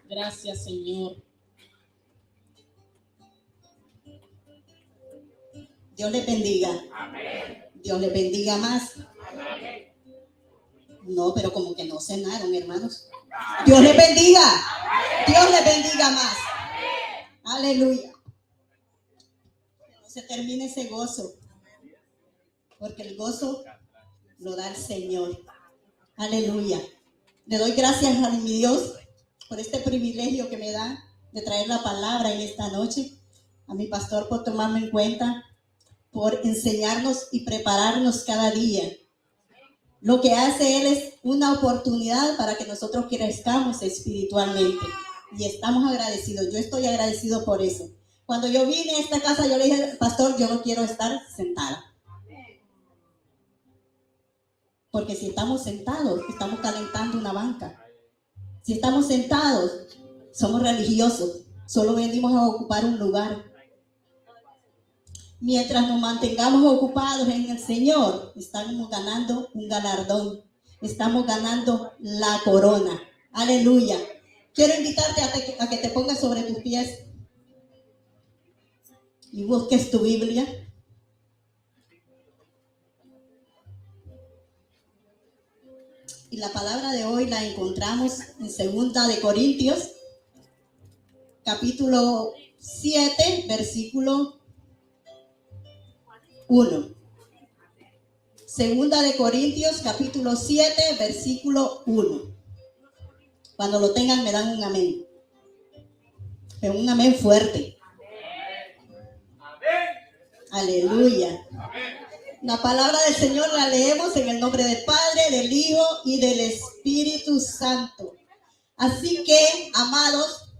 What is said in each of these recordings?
Gracias, Señor. Dios les bendiga. Amén. Dios les bendiga más. Amén. No, pero como que no cenaron, hermanos. Dios les bendiga. Dios les bendiga más. Aleluya. No se termine ese gozo, porque el gozo lo da el Señor. Aleluya. Le doy gracias a mi Dios por este privilegio que me da de traer la palabra en esta noche. A mi pastor por tomarme en cuenta, por enseñarnos y prepararnos cada día. Lo que hace Él es una oportunidad para que nosotros crezcamos espiritualmente. Y estamos agradecidos. Yo estoy agradecido por eso. Cuando yo vine a esta casa, yo le dije, pastor, yo no quiero estar sentada. Porque si estamos sentados, estamos calentando una banca. Si estamos sentados, somos religiosos. Solo venimos a ocupar un lugar. Mientras nos mantengamos ocupados en el Señor, estamos ganando un galardón. Estamos ganando la corona. Aleluya. Quiero invitarte a que te pongas sobre tus pies y busques tu Biblia. Y la palabra de hoy la encontramos en 2 de Corintios, capítulo 7, versículo 1. 2 de Corintios, capítulo 7, versículo 1. Cuando lo tengan me dan un amén. Pero un amén fuerte. Aleluya. La palabra del Señor la leemos en el nombre del Padre, del Hijo y del Espíritu Santo. Así que, amados,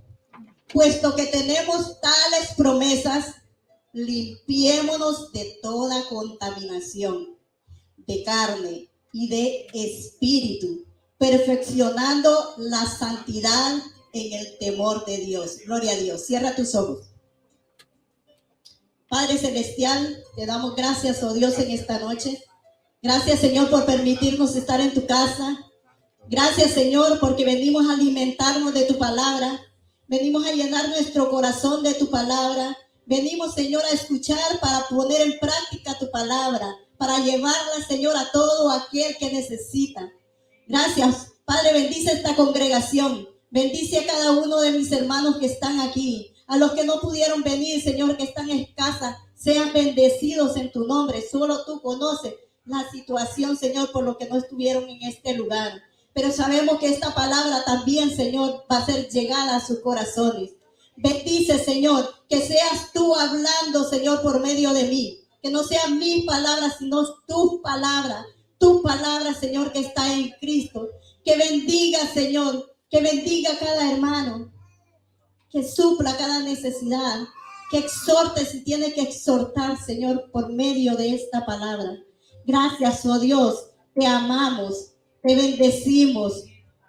puesto que tenemos tales promesas, limpiémonos de toda contaminación, de carne y de espíritu, perfeccionando la santidad en el temor de Dios. Gloria a Dios. Cierra tus ojos. Padre Celestial, te damos gracias, oh Dios, en esta noche. Gracias, Señor, por permitirnos estar en tu casa. Gracias, Señor, porque venimos a alimentarnos de tu palabra. Venimos a llenar nuestro corazón de tu palabra. Venimos, Señor, a escuchar para poner en práctica tu palabra, para llevarla, Señor, a todo aquel que necesita. Gracias, Padre, bendice esta congregación. Bendice a cada uno de mis hermanos que están aquí. A los que no pudieron venir, Señor, que están en casa, sean bendecidos en tu nombre. Solo tú conoces la situación, Señor, por lo que no estuvieron en este lugar. Pero sabemos que esta palabra también, Señor, va a ser llegada a sus corazones. Bendice, Señor, que seas tú hablando, Señor, por medio de mí. Que no sean mis palabras, sino tus palabras. Tu palabra, Señor, que está en Cristo. Que bendiga, Señor, que bendiga a cada hermano. Que supla cada necesidad, que exhorte si tiene que exhortar, Señor, por medio de esta palabra. Gracias, oh Dios, te amamos, te bendecimos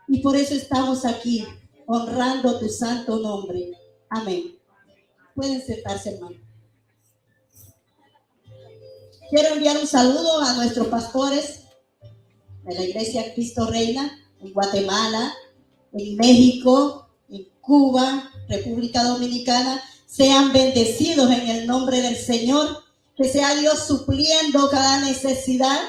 y por eso estamos aquí, honrando tu santo nombre. Amén. Pueden sentarse, hermano. Quiero enviar un saludo a nuestros pastores de la Iglesia Cristo Reina en Guatemala, en México, en Cuba, República Dominicana. Sean bendecidos en el nombre del Señor. Que sea Dios supliendo cada necesidad.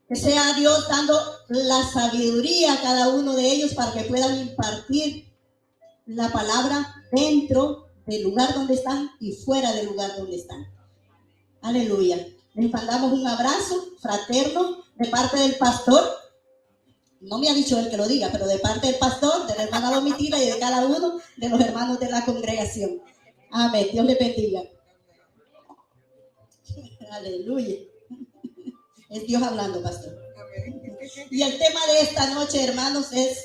Que sea Dios dando la sabiduría a cada uno de ellos para que puedan impartir la palabra dentro del lugar donde están y fuera del lugar donde están. Aleluya. Les mandamos un abrazo fraterno de parte del pastor. No me ha dicho él que lo diga, pero de parte del pastor, de la hermana Domitila y de cada uno de los hermanos de la congregación. Amén. Dios le bendiga. Aleluya. Es Dios hablando, pastor. Y el tema de esta noche, hermanos, es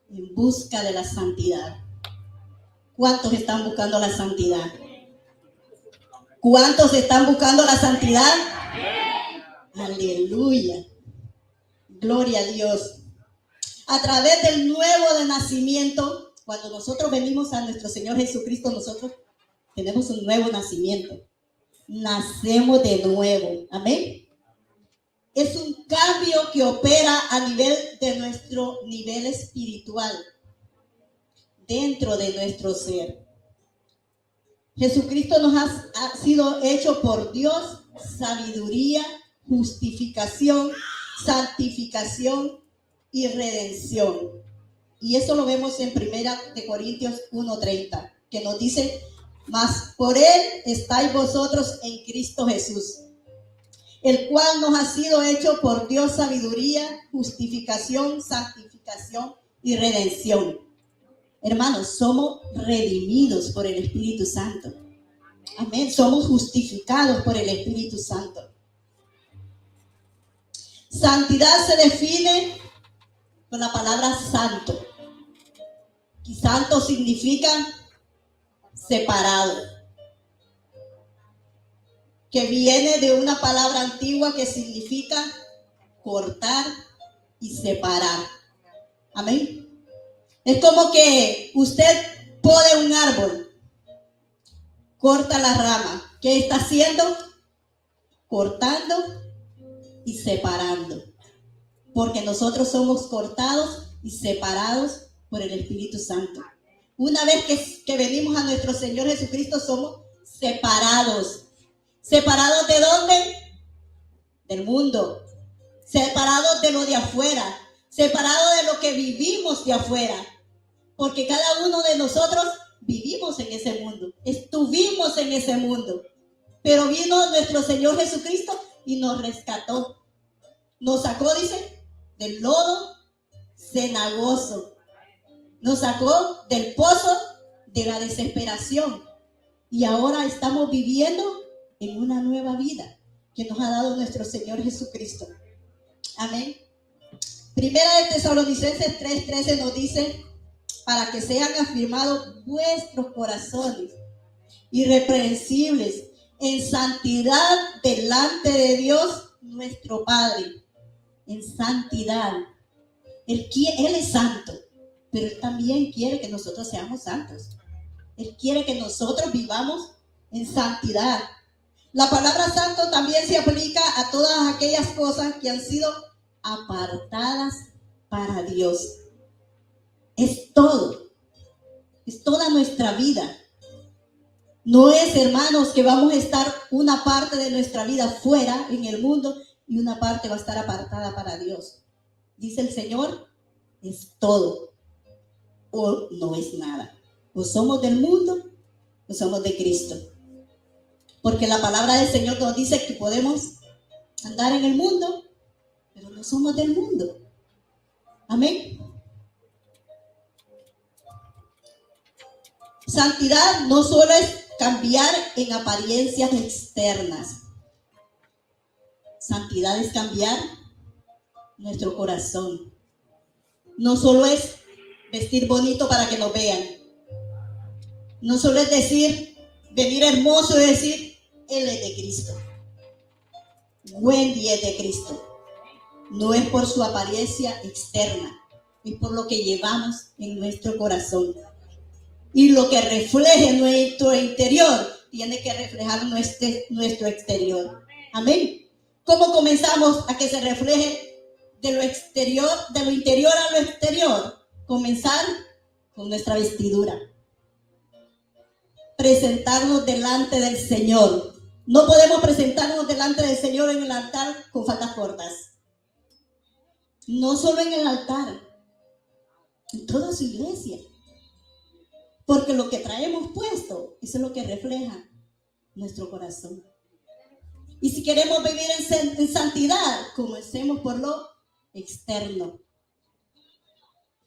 en busca de la santidad. ¿Cuántos están buscando la santidad? ¿Cuántos están buscando la santidad? Aleluya. Gloria a Dios. A través del nuevo de nacimiento, cuando nosotros venimos a nuestro Señor Jesucristo, nosotros tenemos un nuevo nacimiento. Nacemos de nuevo. Amén. Es un cambio que opera a nivel de nuestro nivel espiritual. dentro de nuestro ser. Jesucristo nos ha sido hecho por Dios sabiduría, justificación, santificación y redención. Y eso lo vemos en 1 Corintios 1:30, que nos dice: mas por Él estáis vosotros en Cristo Jesús, el cual nos ha sido hecho por Dios sabiduría, justificación, santificación y redención. Hermanos, somos redimidos por el Espíritu Santo. Amén. Somos justificados por el Espíritu Santo. Santidad se define con la palabra santo. Y santo significa separado, que viene de una palabra antigua que significa cortar y separar. Amén. Es como que usted pone un árbol, corta la rama. ¿Qué está haciendo? Cortando y separando. Porque nosotros somos cortados y separados por el Espíritu Santo. Una vez que venimos a nuestro Señor Jesucristo, somos separados. ¿Separados de dónde? Del mundo. Separados de lo de afuera. Separados de lo que vivimos de afuera. Porque cada uno de nosotros vivimos en ese mundo. Estuvimos en ese mundo. Pero vino nuestro Señor Jesucristo y nos rescató. Nos sacó, dice, del lodo cenagoso. Nos sacó del pozo de la desesperación. Y ahora estamos viviendo en una nueva vida que nos ha dado nuestro Señor Jesucristo. Amén. Primera de Tesalonicenses 3:13 nos dice: para que sean afirmados vuestros corazones irreprensibles en santidad delante de Dios nuestro Padre. En santidad. Él es santo, pero Él también quiere que nosotros seamos santos. Él quiere que nosotros vivamos en santidad. La palabra santo también se aplica a todas aquellas cosas que han sido apartadas para Dios. Es todo. Es toda nuestra vida. No es, hermanos, que vamos a estar una parte de nuestra vida fuera en el mundo y una parte va a estar apartada para Dios. Dice el Señor, es todo o no es nada. O somos del mundo o somos de Cristo. Porque la palabra del Señor nos dice que podemos andar en el mundo, pero no somos del mundo. Amén. Santidad no solo es cambiar en apariencias externas. Santidad es cambiar nuestro corazón. No solo es vestir bonito para que nos vean. No solo es decir, venir hermoso y decir, Él es de Cristo. Wendy es de Cristo. No es por su apariencia externa, es por lo que llevamos en nuestro corazón. Y lo que refleje nuestro interior tiene que reflejar nuestro exterior. Amén. ¿Cómo comenzamos a que se refleje de lo exterior, de lo interior a lo exterior? Comenzar con nuestra vestidura. Presentarnos delante del Señor. No podemos presentarnos delante del Señor en el altar con faldas cortas. No solo en el altar, en toda su iglesia. Porque lo que traemos puesto, eso es lo que refleja nuestro corazón. Y si queremos vivir en santidad, comencemos por lo externo.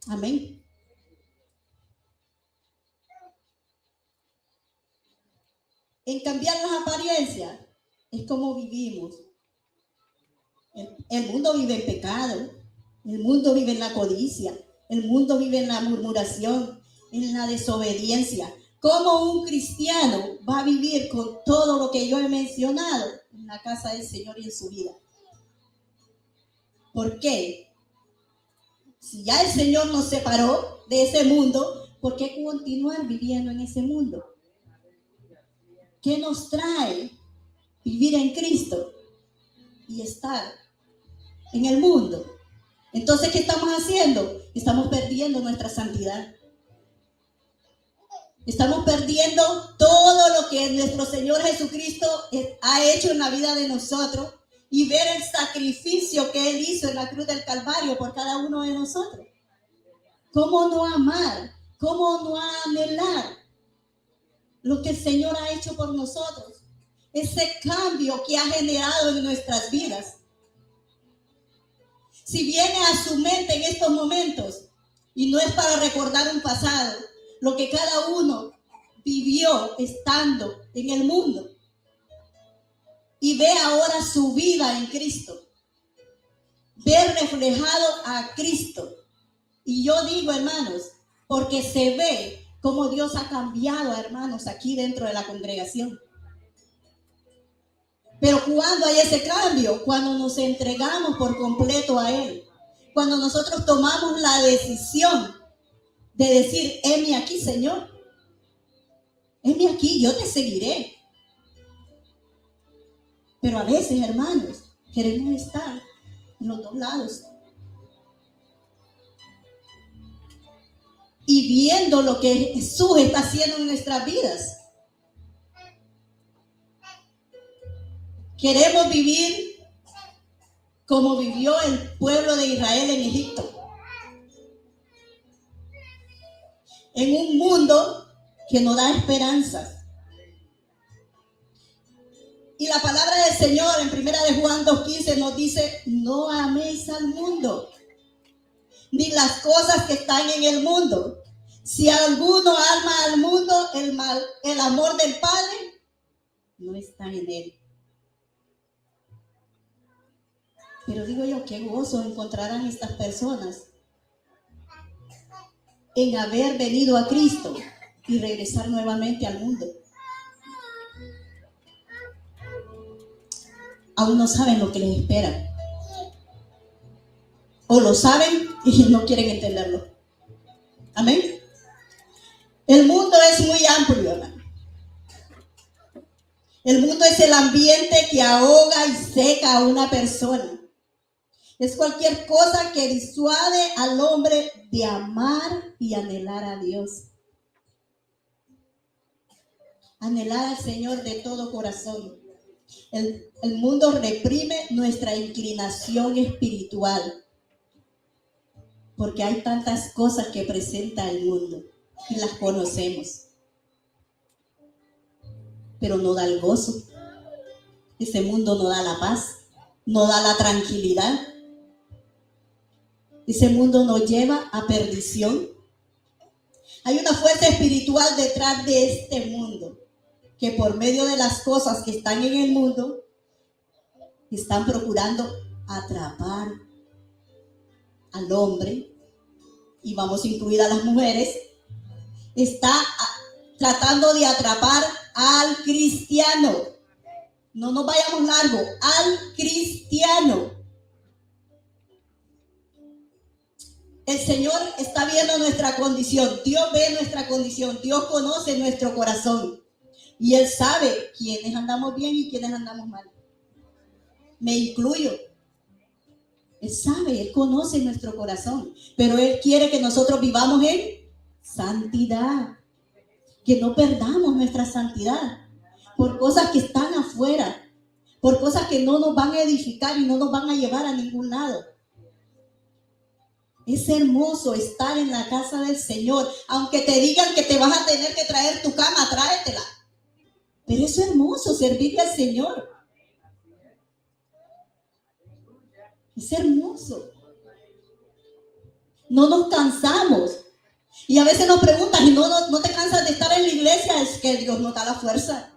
Amén. En cambiar las apariencias es como vivimos. El mundo vive en pecado, el mundo vive en la codicia, el mundo vive en la murmuración, en la desobediencia. ¿Cómo un cristiano va a vivir con todo lo que yo he mencionado en la casa del Señor y en su vida? ¿Por qué? Si ya el Señor nos separó de ese mundo, ¿por qué continuar viviendo en ese mundo? ¿Qué nos trae vivir en Cristo y estar en el mundo? Entonces, ¿qué estamos haciendo? Estamos perdiendo nuestra santidad. Estamos perdiendo todo lo que nuestro Señor Jesucristo ha hecho en la vida de nosotros y ver el sacrificio que Él hizo en la cruz del Calvario por cada uno de nosotros. ¿Cómo no amar? ¿Cómo no anhelar lo que el Señor ha hecho por nosotros? Ese cambio que ha generado en nuestras vidas. Si viene a su mente en estos momentos, y no es para recordar un pasado, lo que cada uno vivió estando en el mundo, y ve ahora su vida en Cristo, ver reflejado a Cristo. Y yo digo, hermanos, porque se ve cómo Dios ha cambiado, hermanos, aquí dentro de la congregación. Pero cuando hay ese cambio, cuando nos entregamos por completo a Él, cuando nosotros tomamos la decisión de decir, heme aquí, Señor, heme aquí, yo te seguiré. Pero a veces, hermanos, queremos estar en los dos lados. Y viendo lo que Jesús está haciendo en nuestras vidas. Queremos vivir como vivió el pueblo de Israel en Egipto. En un mundo que no da esperanzas. Y la palabra del Señor en 1 de Juan 2:15 nos dice, no améis al mundo, ni las cosas que están en el mundo. Si alguno ama al mundo, el amor del Padre no está en él. Pero digo yo, qué gozo encontrarán estas personas en haber venido a Cristo y regresar nuevamente al mundo. Aún no saben lo que les espera. O lo saben y no quieren entenderlo. Amén. El mundo es muy amplio, hermano. El mundo es el ambiente que ahoga y seca a una persona. Es cualquier cosa que disuade al hombre de amar y anhelar a Dios. Anhelar al Señor de todo corazón. El mundo reprime nuestra inclinación espiritual. Porque hay tantas cosas que presenta el mundo y las conocemos. Pero no da el gozo. Ese mundo no da la paz, no da la tranquilidad. Ese mundo nos lleva a perdición. Hay una fuerza espiritual detrás de este mundo, que por medio de las cosas que están en el mundo, están procurando atrapar al hombre, y vamos a incluir a las mujeres, está tratando de atrapar al cristiano. No nos vayamos largo, al cristiano. El Señor está viendo nuestra condición. Dios ve nuestra condición. Dios conoce nuestro corazón. Y Él sabe quiénes andamos bien y quiénes andamos mal. Me incluyo. Él sabe, Él conoce nuestro corazón. Pero Él quiere que nosotros vivamos en santidad. Que no perdamos nuestra santidad. Por cosas que están afuera. Por cosas que no nos van a edificar y no nos van a llevar a ningún lado. Es hermoso estar en la casa del Señor. Aunque te digan que te vas a tener que traer tu cama, tráetela. Pero es hermoso servirle al Señor. Es hermoso. No nos cansamos. Y a veces nos preguntan, ¿y no te cansas de estar en la iglesia? Es que Dios nos da la fuerza.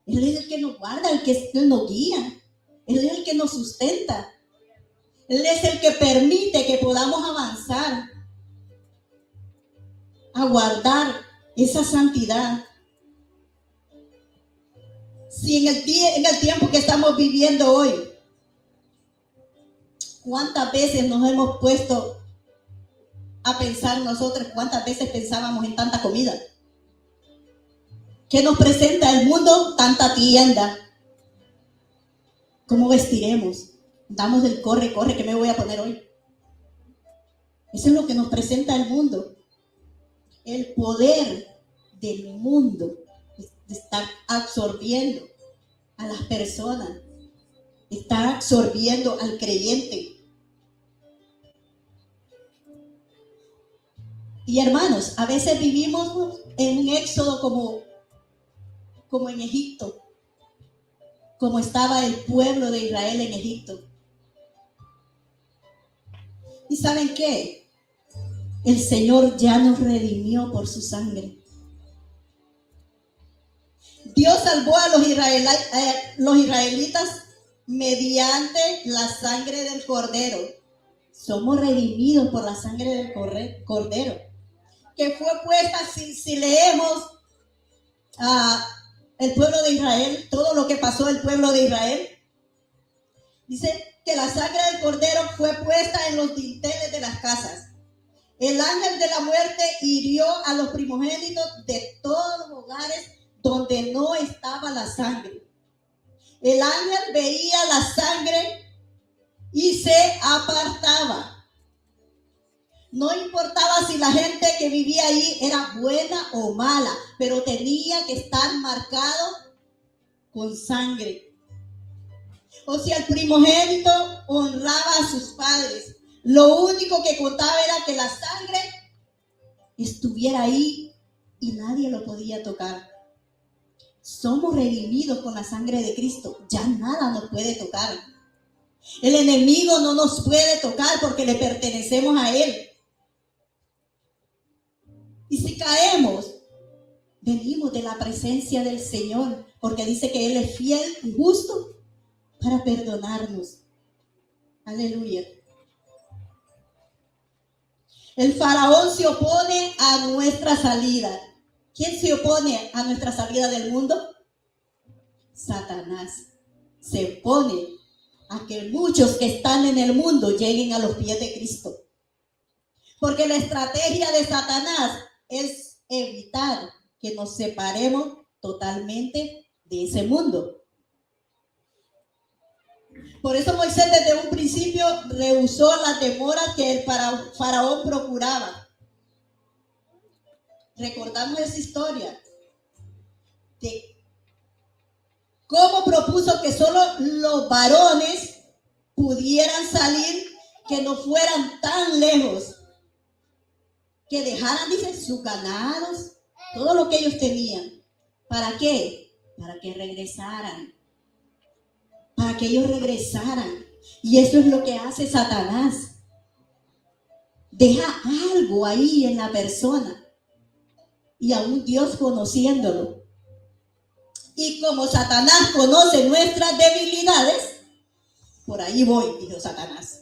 Él es el que nos guarda, Él nos guía. Él es el que nos sustenta. Él es el que permite que podamos avanzar a guardar esa santidad. Si en el tiempo que estamos viviendo hoy, ¿cuántas veces nos hemos puesto a pensar nosotros? ¿Cuántas veces pensábamos en tanta comida? ¿Qué nos presenta el mundo? Tanta tienda. ¿Cómo vestiremos? Damos del corre, corre, ¿qué me voy a poner hoy? Eso es lo que nos presenta el mundo. El poder del mundo está absorbiendo a las personas, está absorbiendo al creyente. Y hermanos, a veces vivimos en un éxodo como en Egipto, como estaba el pueblo de Israel en Egipto. ¿Y saben qué? El Señor ya nos redimió por su sangre. Dios salvó a los israelitas mediante la sangre del Cordero. Somos redimidos por la sangre del Cordero, que fue puesta, si leemos el pueblo de Israel, todo lo que pasó el pueblo de Israel, dice que la sangre del Cordero fue puesta en los dinteles de las casas. El ángel de la muerte hirió a los primogénitos de todos los hogares donde no estaba la sangre. El ángel veía la sangre y se apartaba. No importaba si la gente que vivía ahí era buena o mala, pero tenía que estar marcado con sangre. O si el primogénito honraba a sus padres, lo único que contaba era que la sangre estuviera ahí y nadie lo podía tocar. Somos redimidos con la sangre de Cristo. Ya nada nos puede tocar. El enemigo no nos puede tocar porque le pertenecemos a Él. Y si caemos, venimos de la presencia del Señor, porque dice que Él es fiel y justo para perdonarnos. Aleluya. El faraón se opone a nuestra salida. ¿Quién se opone a nuestra salida del mundo? Satanás. Se opone a que muchos que están en el mundo lleguen a los pies de Cristo. Porque la estrategia de Satanás es evitar que nos separemos totalmente de ese mundo. Por eso Moisés desde un principio rehusó las demoras que el faraón procuraba. Recordamos esa historia de cómo propuso que solo los varones pudieran salir, que no fueran tan lejos, que dejaran, dice, sus ganados, todo lo que ellos tenían. ¿Para qué? Para que regresaran. Para que ellos regresaran. Y eso es lo que hace Satanás. Deja algo ahí en la persona. Y aún Dios conociéndolo. Y como Satanás conoce nuestras debilidades, por ahí voy, dijo Satanás.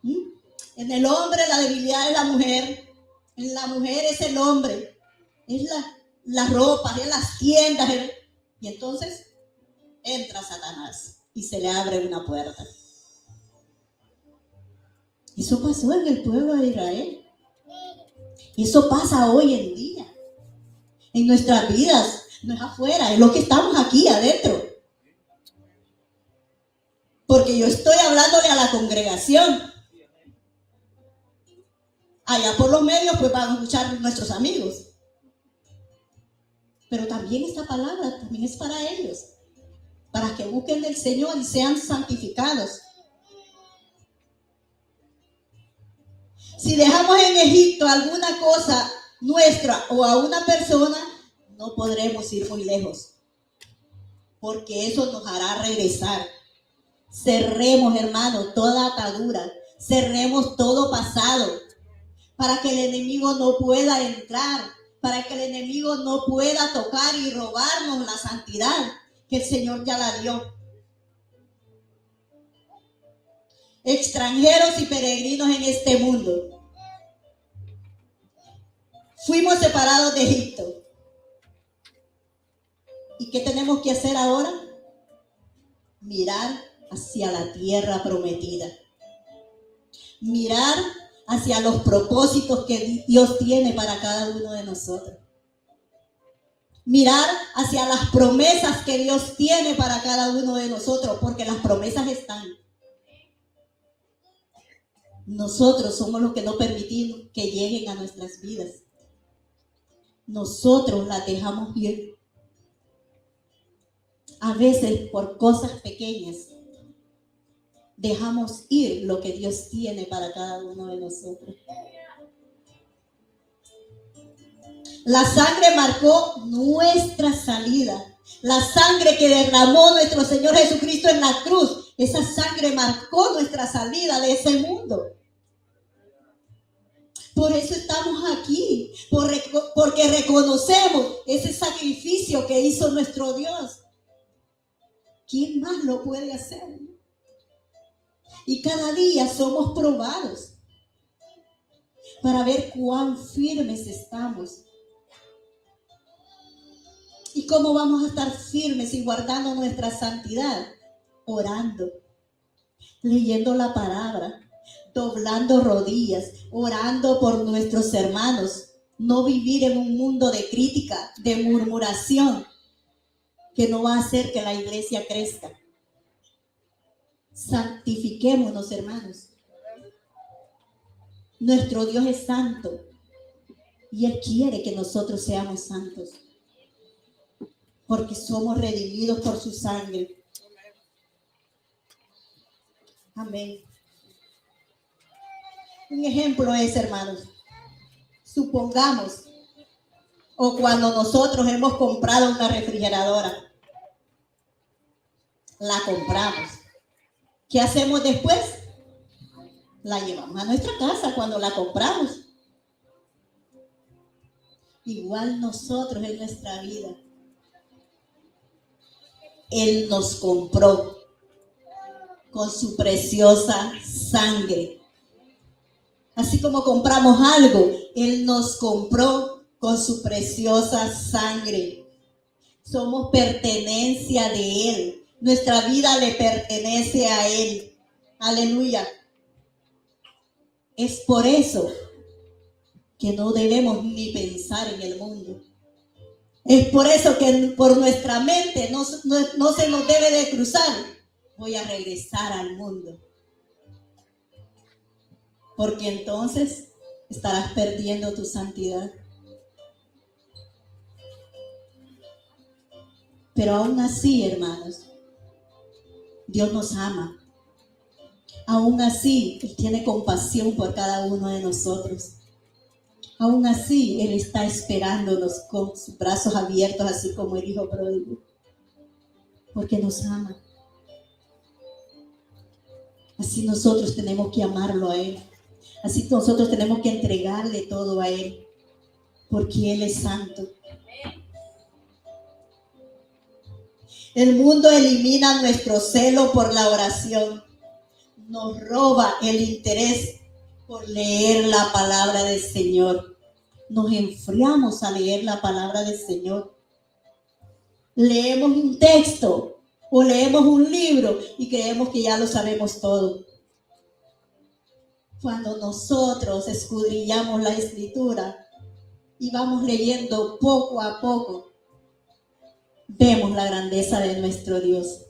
En el hombre la debilidad es la mujer. En la mujer es el hombre. Es las ropas, es las tiendas. Y entonces entra Satanás y se le abre una puerta. Eso pasó en el pueblo de Israel. Eso pasa hoy en día. En nuestras vidas. No es afuera, es lo que estamos aquí adentro. Porque yo estoy hablándole a la congregación. Allá por los medios pues van a escuchar nuestros amigos. Pero también esta palabra también es para ellos. Para que busquen del Señor y sean santificados. Si dejamos en Egipto alguna cosa nuestra o a una persona, no podremos ir muy lejos. Porque eso nos hará regresar. Cerremos, hermanos, toda atadura. Cerremos todo pasado. Para que el enemigo no pueda entrar. Para que el enemigo no pueda tocar y robarnos la santidad que el Señor ya la dio. Extranjeros y peregrinos en este mundo. Fuimos separados de Egipto. ¿Y qué tenemos que hacer ahora? Mirar hacia la tierra prometida. Mirar hacia los propósitos que Dios tiene para cada uno de nosotros. Mirar hacia las promesas que Dios tiene para cada uno de nosotros, porque las promesas están. Nosotros somos los que no permitimos que lleguen a nuestras vidas. nosotros las dejamos ir. A veces por cosas pequeñas dejamos ir lo que Dios tiene para cada uno de nosotros. La sangre marcó nuestra salida. La sangre que derramó nuestro Señor Jesucristo en la cruz, esa sangre marcó nuestra salida de ese mundo. Por eso estamos aquí, porque reconocemos ese sacrificio que hizo nuestro Dios. ¿Quién más lo puede hacer? Y cada día somos probados para ver cuán firmes estamos. ¿Y cómo vamos a estar firmes y guardando nuestra santidad? Orando, leyendo la palabra, doblando rodillas, orando por nuestros hermanos. No vivir en un mundo de crítica, de murmuración, que no va a hacer que la iglesia crezca. Santifiquémonos, hermanos. Nuestro Dios es santo y Él quiere que nosotros seamos santos, porque somos redimidos por su sangre. Amén. Un ejemplo es, hermanos, supongamos, o cuando nosotros hemos comprado una refrigeradora, la compramos. ¿Qué hacemos después? La llevamos a nuestra casa cuando la compramos. Igual nosotros en nuestra vida. Él nos compró con su preciosa sangre. Así como compramos algo, Él nos compró con su preciosa sangre. Somos pertenencia de Él. Nuestra vida le pertenece a Él. Aleluya. Es por eso que no debemos ni pensar en el mundo. Es por eso que por nuestra mente no se nos debe de cruzar. Voy a regresar al mundo. Porque entonces estarás perdiendo tu santidad. Pero aún así, hermanos, Dios nos ama. Aún así, Él tiene compasión por cada uno de nosotros. Aún así, Él está esperándonos con sus brazos abiertos, así como el hijo pródigo. Porque nos ama. Así nosotros tenemos que amarlo a Él. Así nosotros tenemos que entregarle todo a Él. Porque Él es santo. El mundo elimina nuestro celo por la oración. Nos roba el interés por leer la palabra del Señor. Nos enfriamos a leer la palabra del Señor. Leemos un texto o leemos un libro y creemos que ya lo sabemos todo. Cuando nosotros escudriñamos la Escritura y vamos leyendo poco a poco, vemos la grandeza de nuestro Dios.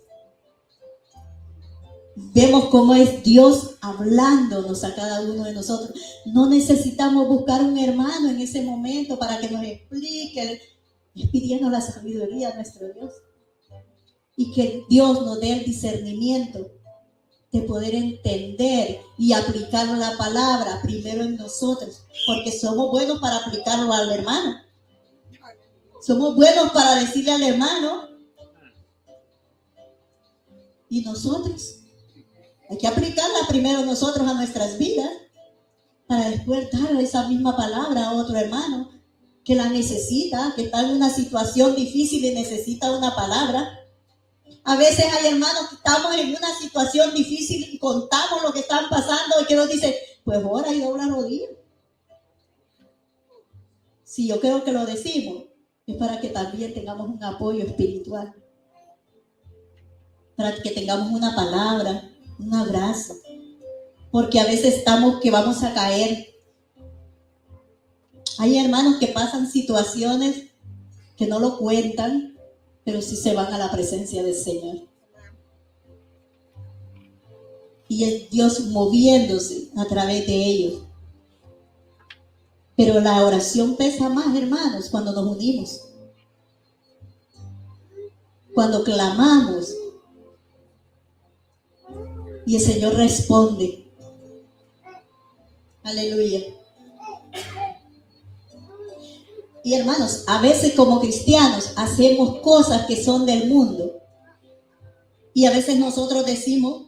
Vemos cómo es Dios hablándonos a cada uno de nosotros. No necesitamos buscar un hermano en ese momento para que nos explique. Es pidiendo la sabiduría a nuestro Dios. Y que Dios nos dé el discernimiento de poder entender y aplicar la palabra primero en nosotros. Porque somos buenos para aplicarlo al hermano. Somos buenos para decirle al hermano. ¿Y nosotros? Hay que aplicarla primero nosotros a nuestras vidas para después darle esa misma palabra a otro hermano que la necesita, que está en una situación difícil y necesita una palabra. A veces hay hermanos que estamos en una situación difícil y contamos lo que están pasando y que nos dicen, pues ora y dobla rodillas. Si yo creo que lo decimos, es para que también tengamos un apoyo espiritual, para que tengamos una palabra, un abrazo, porque a veces estamos que vamos a caer. Hay hermanos que pasan situaciones que no lo cuentan, pero sí se van a la presencia del Señor. Y es Dios moviéndose a través de ellos. Pero la oración pesa más, hermanos, cuando nos unimos. Cuando clamamos y el Señor responde. Aleluya. Y hermanos, a veces como cristianos hacemos cosas que son del mundo. Y a veces nosotros decimos,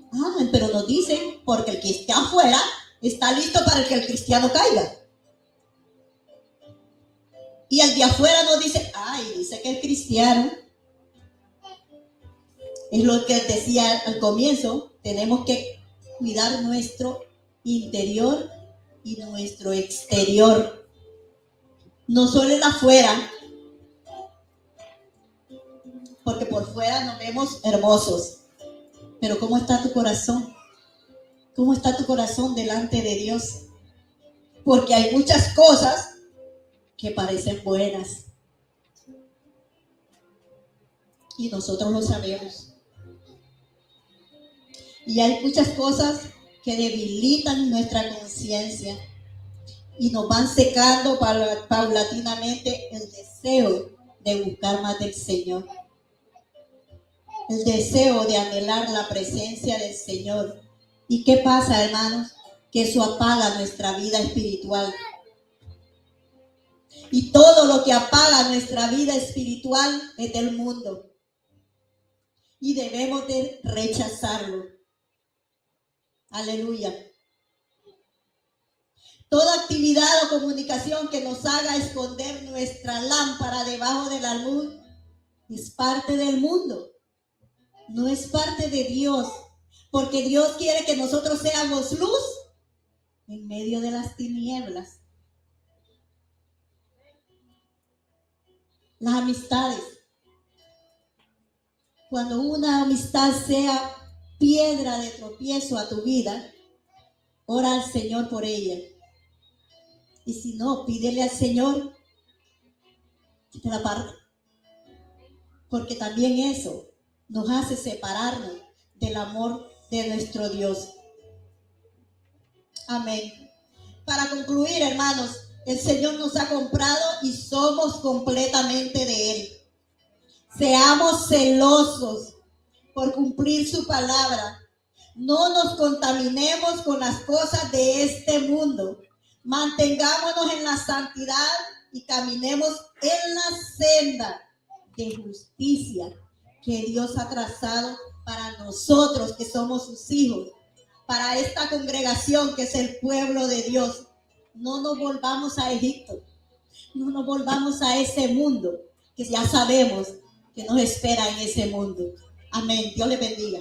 pero nos dicen, porque el que está afuera está listo para que el cristiano caiga. Y el de afuera nos dice, dice que es cristiano. Es lo que decía al comienzo, tenemos que cuidar nuestro interior y nuestro exterior. No solo el afuera, porque por fuera nos vemos hermosos. Pero ¿cómo está tu corazón? ¿Cómo está tu corazón delante de Dios? Porque hay muchas cosas que parecen buenas. Y nosotros lo sabemos. Y hay muchas cosas que debilitan nuestra conciencia y nos van secando paulatinamente el deseo de buscar más del Señor. El deseo de anhelar la presencia del Señor. ¿Y qué pasa, hermanos? Que eso apaga nuestra vida espiritual. Y todo lo que apaga nuestra vida espiritual es del mundo. Y debemos de rechazarlo. Aleluya. Toda actividad o comunicación que nos haga esconder nuestra lámpara debajo de la luz es parte del mundo. No es parte de Dios, porque Dios quiere que nosotros seamos luz en medio de las tinieblas. Las amistades. Cuando una amistad sea piedra de tropiezo a tu vida, ora al Señor por ella. Y si no, pídele al Señor que te la aparte. Porque también eso nos hace separarnos del amor de nuestro Dios. Amén. Para concluir, hermanos, el Señor nos ha comprado y somos completamente de Él. Seamos celosos por cumplir su palabra. No nos contaminemos con las cosas de este mundo. Mantengámonos en la santidad y caminemos en la senda de justicia que Dios ha trazado para nosotros que somos sus hijos, para esta congregación que es el pueblo de Dios. No nos volvamos a Egipto, no nos volvamos a ese mundo que ya sabemos que nos espera en ese mundo. Amén. Dios les bendiga.